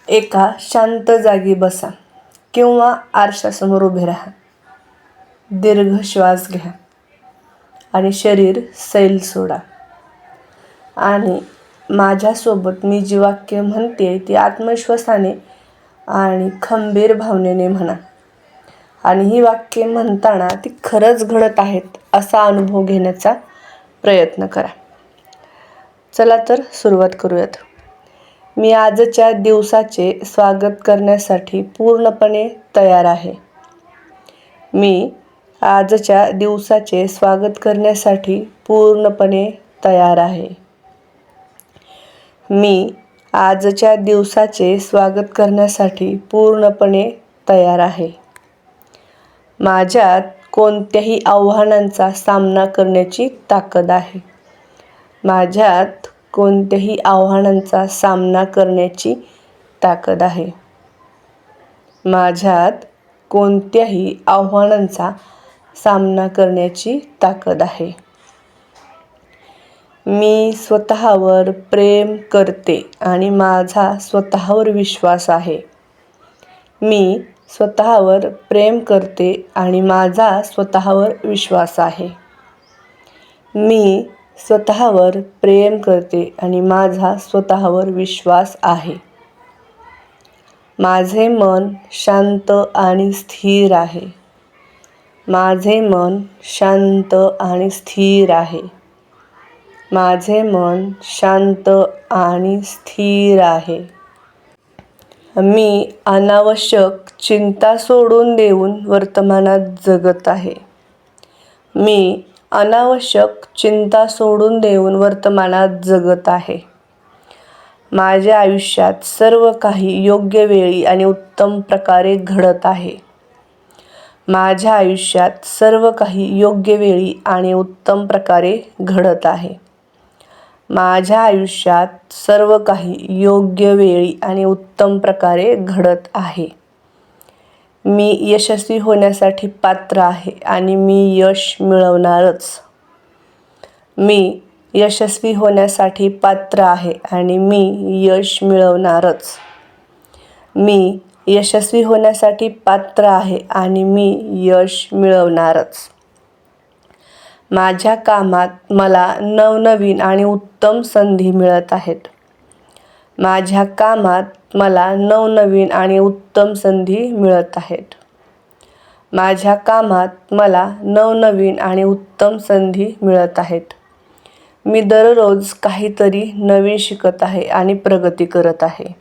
एका शांत जागी बसा किंवा आरशासमोर उभे राहा. दीर्घ श्वास घ्या आणि शरीर सैल सोडा. आणि माझ्यासोबत मी जी वाक्य म्हणते ती आत्मविश्वासाने आणि खंबीर भावनेने म्हणा. आणि ही वाक्ये म्हणताना ती खरंच घडत आहेत असा अनुभव घेण्याचा प्रयत्न करा. चला तर सुरुवात करूयात. मी आजच्या दिवसाचे स्वागत करण्यासाठी पूर्णपणे तयार आहे. मी आजच्या दिवसाचे स्वागत करण्यासाठी पूर्णपणे तयार आहे. मी आजच्या दिवसाचे स्वागत करण्यासाठी पूर्णपणे तयार आहे. माझ्यात कोणत्याही आव्हानांचा सामना करण्याची ताकद आहे. माझ्यात कोणत्याही आव्हानांचा सामना करण्याची ताकद आहे. माझ्यात कोणत्याही आव्हानांचा सामना करण्याची ताकद आहे. मी स्वतःवर प्रेम करते आणि माझा स्वतःवर विश्वास आहे. मी स्वतःवर प्रेम करते आणि माझा स्वतःवर विश्वास आहे. मी स्वतःवर प्रेम करते आणि माझा स्वतःवर विश्वास आहे. माझे मन शांत आणि स्थिर आहे. माझे मन शांत आणि स्थिर आहे. माझे मन शांत आणि स्थिर आहे. मी अनावश्यक चिंता सोडून देऊन वर्तमानात जगत आहे. मी अनावश्यक चिंता सोडून देऊन वर्तमानात जगत आहे. माझ्या आयुष्यात सर्व काही योग्य वेळी आणि उत्तम प्रकारे घडत आहे. माझ्या आयुष्यात सर्व काही योग्य वेळी आणि उत्तम प्रकारे घडत आहे. माझ्या आयुष्यात सर्व काही योग्य वेळी आणि उत्तम प्रकारे घडत आहे. मी यशस्वी होण्यासाठी पात्र आहे आणि मी यश मिळवणारच. मी यशस्वी होण्यासाठी पात्र आहे आणि मी यश मिळवणारच. मी यशस्वी होण्यासाठी पात्र आहे आणि मी यश मिळवणारच. माझ्या कामात मला नवनवीन आणि उत्तम संधी मिळत आहेत. माझ्या कामात मला नवनवीन आणि उत्तम संधी मिळत आहेत. माझ्या कामात मला नवनवीन आणि उत्तम संधी मिळत आहेत. मी दररोज काहीतरी नवीन शिकत आहे आणि प्रगती करत आहे.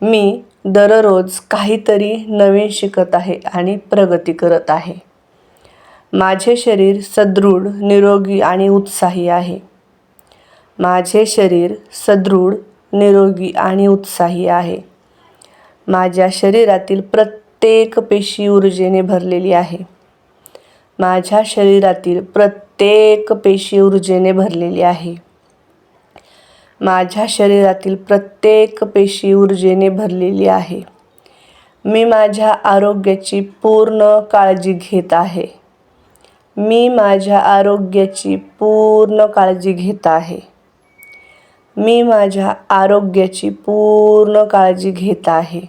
मी दररोज काहीतरी नवीन शिकत आहे आणि प्रगती करत आहे. माझे शरीर सदृढ, निरोगी आणि उत्साही आहे. माझे शरीर सदृढ, निरोगी आणि उत्साही आहे. माझ्या शरीरातील प्रत्येक पेशी ऊर्जेने भरलेली आहे. माझ्या शरीरातील प्रत्येक पेशी ऊर्जेने भरलेली आहे. माझ्या शरीरातील प्रत्येक पेशी ऊर्जेने भरलेली आहे. मी माझ्या आरोग्याची पूर्ण काळजी घेत आहे. मी माझ्या आरोग्याची पूर्ण काळजी घेत आहे. मी माझ्या आरोग्याची पूर्ण काळजी घेत आहे.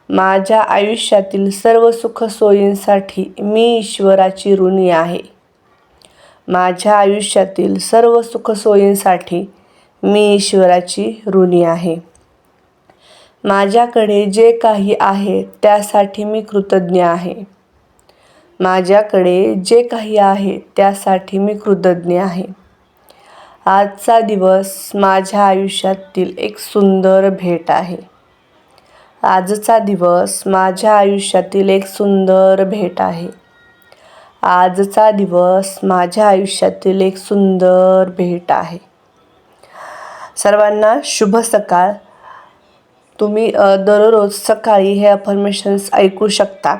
माझ्या आयुष्यातील सर्व सुखसोयींसाठी मी ईश्वराची ऋणी आहे. माझ्या आयुष्यातील सर्व सुखसोयींसाठी मी ईश्वराची ऋणी आहे. माझ्याकडे जे काही आहे त्यासाठी मी कृतज्ञ आहे. माझ्याकडे जे काही आहे त्यासाठी मी कृतज्ञ आहे. आजचा दिवस माझ्या आयुष्यातील एक सुंदर भेट आहे. आजचा दिवस माझ्या आयुष्यातील एक सुंदर भेट आहे. आजचा दिवस माझ्या आयुष्यातील एक सुंदर भेट आहे. सर्वांना शुभ सकाळ. तुम्ही दररोज सकाळी हे अफर्मेशन्स ऐकू शकता.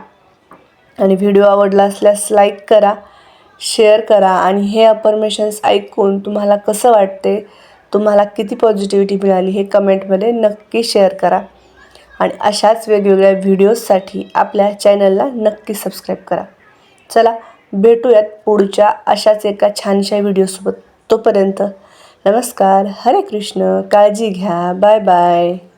आणि व्हिडिओ आवडला असल्यास लाईक करा, शेअर करा आणि हे अफर्मेशन्स ऐकून तुम्हाला कसं वाटते, तुम्हाला किती पॉझिटिव्हिटी मिळाली हे कमेंटमध्ये नक्की शेअर करा. आणि अशाच वेगवेगळ्या व्हिडिओजसाठी आपल्या चॅनलला नक्की सबस्क्राईब करा. चला भेटूयात पुढच्या अशाच एका छानशा व्हिडिओसोबत. तोपर्यंत नमस्कार, हरे कृष्ण, काळजी घ्या, बाय बाय.